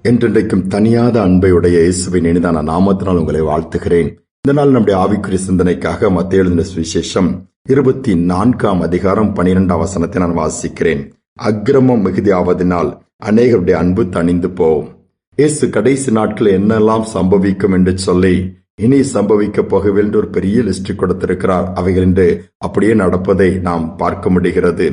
என்றென்றைக்கும் தனியாத அன்பையுடைய இயேசுவின் இனிதான நாமத்தினால் உங்களை வாழ்த்துகிறேன். இந்த நாள் நம்முடைய ஆவிக்குரிய சிந்தனைக்காக மத்தேயு எழுதின சுவிசேஷம் 24 அதிகாரம் 12 வசனத்தை நான் வாசிக்கிறேன். அக்கிரமம் மிகுதியாவதினால் அநேகருடைய அன்பு தணிந்து போகும். இயேசு கடைசி நாட்கள் என்னெல்லாம் சம்பவிக்கும் என்று சொல்லி இனி சம்பவிக்க போகவில்லை என்று ஒரு பெரிய லிஸ்ட் கொடுத்திருக்கிறார். அவைகள் என்று அப்படியே நடப்பதை நாம் பார்க்க முடிகிறது.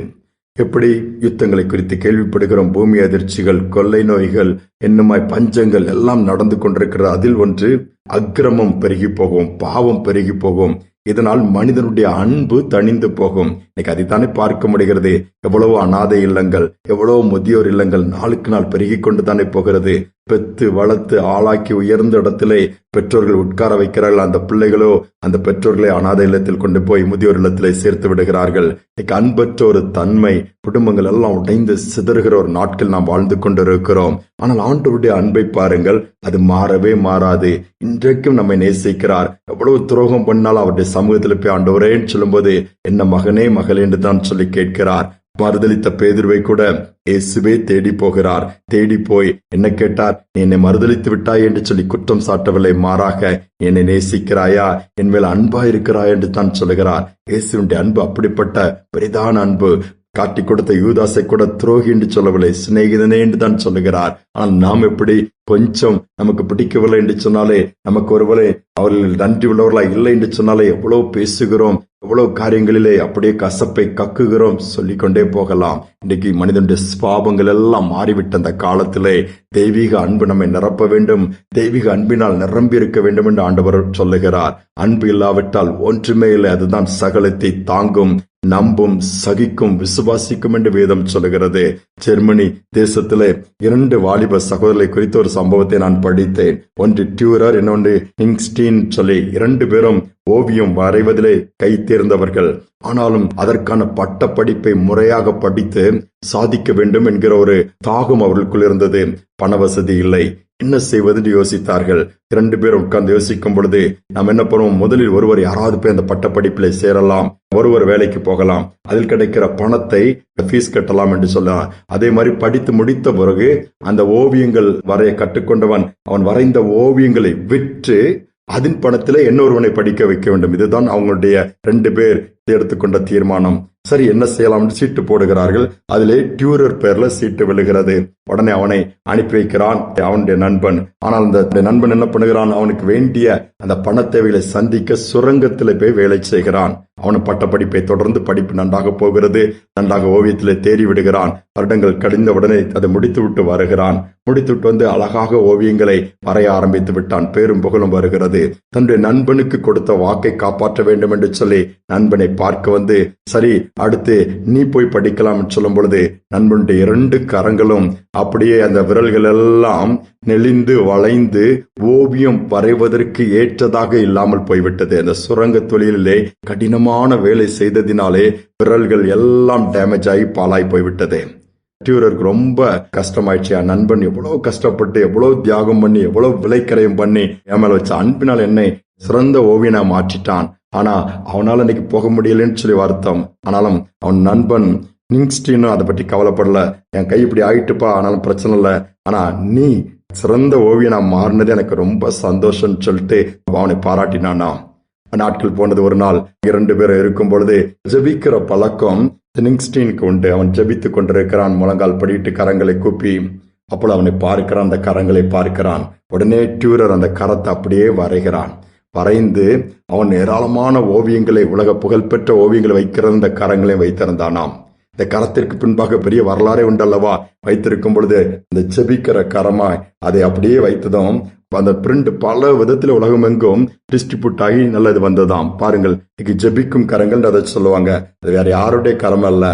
எப்படி யுத்தங்களை குறித்து கேள்விப்படுகிறோம். பூமி அதிர்ச்சிகள், கொள்ளை நோய்கள், என்னுமாய் பஞ்சங்கள் எல்லாம் நடந்து கொண்டிருக்கிறது. அதில் ஒன்று அக்கிரமம் பெருகி போகும், பாவம் பெருகி போகும். இதனால் மனிதனுடைய அன்பு தணிந்து போகும். இன்னைக்கு அதைத்தானே பார்க்க முடிகிறது. எவ்வளவு அநாதை இல்லங்கள், எவ்வளவு முதியோர் இல்லங்கள் நாளுக்கு நாள் பெருகி கொண்டுதானே போகிறது. பெத்து வளர்த்து ஆளாக்கி உயர்ந்த இடத்திலே பெற்றோர்கள் உட்கார வைக்கிறார்கள். அந்த பிள்ளைகளோ அந்த பெற்றோர்களை அநாதை இல்லத்தில் கொண்டு போய் முதியோர் இல்லத்திலே சேர்த்து விடுகிறார்கள். இன்னைக்கு அன்பற்ற ஒரு தன்மை, குடும்பங்கள் எல்லாம் உடைந்து சிதறுகிற ஒரு நாட்கள் நாம் வாழ்ந்து கொண்டிருக்கிறோம். ஆனால் ஆண்டவருடைய அன்பை பாருங்கள், அது மாறவே மாறாது. இன்றைக்கும் நம்மை நேசிக்கிறார். எவ்வளவு துரோகம் பண்ணாலும் அவருடைய சமூகத்தில் போய் ஆண்டவரேன்னு சொல்லும்போது என்ன மகனே மகளே என்று தான் சொல்லி கேட்கிறார். மறுதலித்த பேதுருவை கூட இயேசுவே தேடி போகிறார். தேடி போய் என்ன கேட்டார்? நீ என்னை மறுதலித்து விட்டாய் என்று சொல்லி குற்றம் சாட்டவில்லை, மாறாக என்னை நேசிக்கிறாயா, என் மேல் அன்பா இருக்கிறாய் என்று தான் சொல்லுகிறார். இயேசுவின் அன்பு அப்படிப்பட்ட பெரிதான அன்பு. காட்டி கொடுத்த யூதாசை கூட துரோகி என்று சொல்லவில்லை, சிநேகிதனே என்று தான் சொல்லுகிறார். ஆனால் நாம் எப்படி கொஞ்சம் நமக்கு பிடிக்கவில்லை என்று சொன்னாலே, நமக்கு ஒருவரை அவர்கள் நன்றி உள்ளவர்களா இல்லை என்று சொன்னாலே எவ்வளவு பேசுகிறோம், எவ்வளவு காரியங்களிலே அப்படியே கசப்பை கக்குகிறோம், சொல்லிக்கொண்டே போகலாம். இன்றைக்கு மனிதனுடைய சுபாவங்கள் எல்லாம் மாறிவிட்ட அந்த காலத்திலே தெய்வீக அன்பு நம்மை நிரப்ப வேண்டும், தெய்வீக அன்பினால் நிரம்பி இருக்க வேண்டும் என்று ஆண்டவர் சொல்லுகிறார். அன்பு இல்லாவிட்டால் ஒன்றுமே இல்லை. அதுதான் சகலத்தை தாங்கும், நம்பும், சகிக்கும், விசுவாசிக்கும் என்று வேதம் சொல்லுகிறது. ஜெர்மனி தேசத்திலே 2 வாலிப சகோதரர்களை குறித்த ஒரு சம்பவத்தை நான் படித்தேன். ஒன்று டியூரர், இன்னொன்று இங்ஸ்டீன் சொல்லி 2 பேரும் ஓவியம் வரைவதிலே கை தேர்ந்தவர்கள். ஆனாலும் அதற்கான பட்ட படிப்பை முறையாக படித்து சாதிக்க வேண்டும் என்கிற ஒரு தாகம் அவர்களுக்குள் இருந்தது. பண வசதி இல்லை, என்ன செய்வது என்று யோசித்தார்கள். 2 பேரும் உட்கார்ந்து யோசிக்கும் பொழுது, நாம் என்ன பண்ணுவோம், முதலில் ஒருவர் யாராவது போய் அந்த பட்ட படிப்பிலே சேரலாம், ஒருவர் வேலைக்கு போகலாம், அதில் கிடைக்கிற பணத்தை ஃபீஸ் கட்டலாம் என்று சொல்லலாம். அதே மாதிரி படித்து முடித்த பிறகு அந்த ஓவியங்கள் வரைய கற்றுக்கொண்டவன் அவன் வரைந்த ஓவியங்களை விற்று அதன் பணத்திலே இன்னொருவனை படிக்க வைக்க வேண்டும். இதுதான் அவங்களுடைய 2 பேர் எடுத்துக்கொண்ட தீர்மானம். சரி, என்ன செய்யலாம்? சீட்டு போடுகிறார்கள். அதிலே டியூரர் பேர்ல சீட்டு விழுகிறது. உடனே அவனை அனுப்பி வைக்கிறான் அவனுடைய நண்பன். ஆனால் அந்த நண்பன் என்ன பண்ணுகிறான்? அவனுக்கு வேண்டிய அந்த பண தேவைகளை சந்திக்க சுரங்கத்திலே போய் வேலை செய்கிறான். அவனு பட்ட படிப்பை தொடர்ந்து படிப்பு நன்றாக போகிறது. நன்றாக ஓவியத்திலே தேறி விடுகிறான். வருடங்கள் கழிந்த உடனே அதை முடித்து விட்டு வருகிறான். முடித்துவிட்டு வந்து அழகாக ஓவியங்களை வரைய ஆரம்பித்து விட்டான். பேரும் புகழும் வருகிறது. தன்னுடைய நண்பனுக்கு கொடுத்த வாக்கை காப்பாற்ற வேண்டும் என்று சொல்லி நண்பனை பார்க்க வந்து, சரி அடுத்து நீ போய் படிக்கலாம் சொல்லும் பொழுது நண்பனுடைய 2 கரங்களும் அப்படியே அந்த விரல்கள் எல்லாம் நெளிந்து வளைந்து ஓவியம் வரைவதற்கு ஏற்றதாக இல்லாமல் போய்விட்டது. அந்த சுரங்க தொழிலிலே கடினமான வேலை செய்ததினாலே விரல்கள் எல்லாம் டேமேஜ் ஆகி பாலாய் போய்விட்டது. டியூரருக்கு ரொம்ப கஷ்டமாயிடுச்சு. நண்பன் எவ்வளவு கஷ்டப்பட்டு, எவ்வளவு தியாகம் பண்ணி, எவ்வளவு விலைக்கரையும் பண்ணி என் மேல வச்ச அன்பினால் என்னை சிறந்த ஓவியனா மாற்றிட்டான். ஆனா அவனால இன்னைக்கு போக முடியலன்னு சொல்லி வருத்தம். ஆனாலும் அவன் நண்பன் இங்ஸ்டீனும் அதை பற்றி கவலைப்படல. என் கை இப்படி ஆயிட்டுப்பா, ஆனாலும் பிரச்சனை இல்லை, ஆனா நீ சிறந்த ஓவியனா மாறினது எனக்கு ரொம்ப சந்தோஷம் சொல்லிட்டு அவனை பாராட்டினானா. நாட்கள் போனது. ஒரு நாள் 2 பேரும் இருக்கும் பொழுது ஜெபிக்கிற பழக்கம் இங்ஸ்டீனுக்கு உண்டு. அவன் ஜெபித்துக் கொண்டிருக்கிறான், முழங்கால் படிட்டு கரங்களை கூப்பி. அப்போ அவனை பார்க்கிறான், அந்த கரங்களை பார்க்கிறான். உடனே டியூரர் அந்த கரத்தை அப்படியே வரைகிறான். வரைந்து அவன் ஏராளமான ஓவியங்களை, உலக புகழ்பெற்ற ஓவியங்களை வைக்கிறது இந்த கரங்களை வைத்திருந்தானாம். இந்த கரத்திற்கு பின்பாக பெரிய வரலாறே உண்டல்லவா. வைத்திருக்கும் பொழுது இந்த செபிக்கிற கரமாய் அதை அப்படியே வைத்ததும் அந்த பிரிண்ட் பல விதத்துல உலகம் எங்கும் டிஸ்ட்ரிபியூட் ஆகி நல்லது வந்ததாம். பாருங்கள், இன்னைக்கு ஜெபிக்கும் கரங்கள் அதை சொல்லுவாங்க. அது வேற யாருடைய கரம் அல்ல,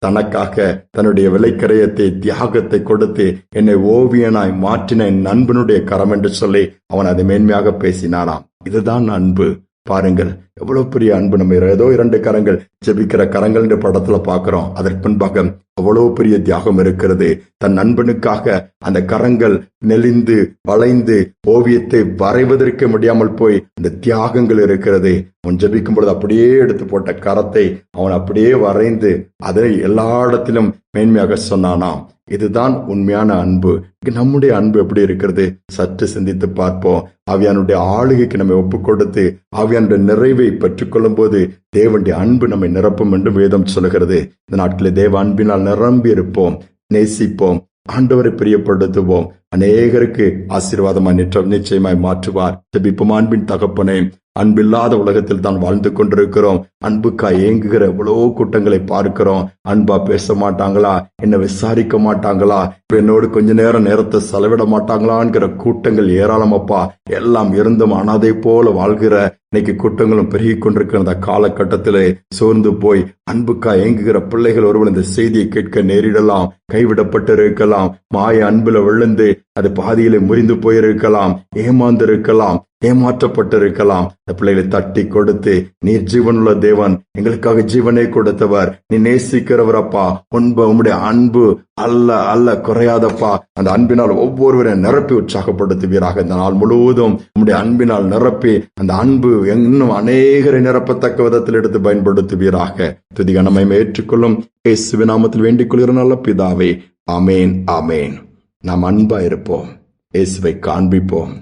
தனக்காக தன்னுடைய விலைக்கரையத்தை, தியாகத்தை கொடுத்து என்னை ஓவியனாய் மாற்றின என் நண்பனுடைய கரம் என்று சொல்லி அவன் அதை மேன்மையாக பேசினானாம். இதுதான் அன்பு. பாருங்கள் எவ்வளவு பெரிய அன்பு. நம்ம ஏதோ 2 கரங்கள் ஜெபிக்கிற கரங்கள் என்ற படத்துல பாக்குறோம். அதற்கு பின்பாக அவ்வளவு பெரிய தியாகம் இருக்கிறது. தன் நண்பனுக்காக அந்த கரங்கள் நெளிந்து வளைந்து ஓவியத்தை வரைவதற்கு முடியாமல் போய் அந்த தியாகங்கள் இருக்கிறது. அவன் ஜெபிக்கும் பொழுது அப்படியே எடுத்து போட்ட கரத்தை அவன் அப்படியே வரைந்து அதை எல்லா இடத்திலும் மேன்மையாக சொன்னானாம். இதுதான் உண்மையான அன்பு. நம்முடைய அன்பு எப்படி இருக்கிறது? சற்று சிந்தித்து பார்ப்போம். ஆவியானுடைய ஆளுகைக்கு நம்மை ஒப்புக் கொடுத்து ஆவியானுடைய நிறைவை பெற்றுக்கொள்ளும் போது தேவனுடைய அன்பு நம்மை நிரப்பும் என்று வேதம் சொல்கிறது. இந்த நாட்களில் தேவ அன்பினால் நிரம்பி இருப்போம், நேசிப்போம், ஆண்டவரை பிரியப்படுத்துவோம். அநேகருக்கு ஆசீர்வாதமாய் நிச்சயமாய் மாற்றுவார். ஜெபிப்போம். அன்பின் தகப்பனே, அன்பில்லாத உலகத்தில் தான் வாழ்ந்து கொண்டிருக்கிறோம். அன்புக்காய் ஏங்குகிற எவ்வளவு கூட்டங்களை பார்க்கிறோம். அன்பா பேச மாட்டாங்களா, என்ன விசாரிக்க மாட்டாங்களா, என்னோடு கொஞ்ச நேரத்தை செலவிட மாட்டாங்களான்கிற கூட்டங்கள் ஏராளமப்பா. எல்லாம் இருந்தும் அனாதை போல வாழ்கிற இன்னைக்கு கூட்டங்களும் பெருகி கொண்டிருக்கிற அந்த காலகட்டத்திலே சோர்ந்து போய் அன்புக்காய் ஏங்குகிற பிள்ளைகள் ஒருவர் இந்த செய்தியை கேட்க நேரிடலாம். கைவிடப்பட்டு இருக்கலாம், மாய அன்புல விழுந்து அது பாதியிலே முறிந்து போயிருக்கலாம், ஏமாந்திருக்கலாம், ஏமாற்றப்பட்டிருக்கலாம். இந்த பிள்ளைகளை தட்டி கொடுத்து, நீர் ஜீவனுள்ள தேவன், எங்களுக்காக ஜீவனை கொடுத்தவர், நீ நேசிக்கிறவர் அப்பா, உம்முடைய அன்பு அல்ல அல்ல குறையாதப்பா. அந்த அன்பினால் ஒவ்வொருவரையும் நிரப்பி உற்சாகப்படுத்துவீராக. இந்த நாள் முழுவதும் உம்முடைய அன்பினால் நிரப்பி அந்த அன்பு இன்னும் அநேகரை நிரப்பத்தக்க விதத்தில் எடுத்து பயன்படுத்துவீராக. துதி கனமை ஏற்றுக்கொள்ளும் இயேசுவின் நாமத்தில் வேண்டிக் கொள்கிற நல்ல பிதாவே, ஆமேன் ஆமேன். நாம் அன்பா இருப்போம், இயேசுவை காண்பிப்போம்.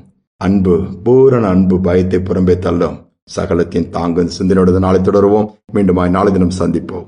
அன்பு, பூரண அன்பு பயத்தை புறம்பே தள்ளும், சகலத்தின் தாங்கும் சிந்தனையோடு நாளை தொடருவோம். மீண்டும் நாளை தினம் சந்திப்போம்.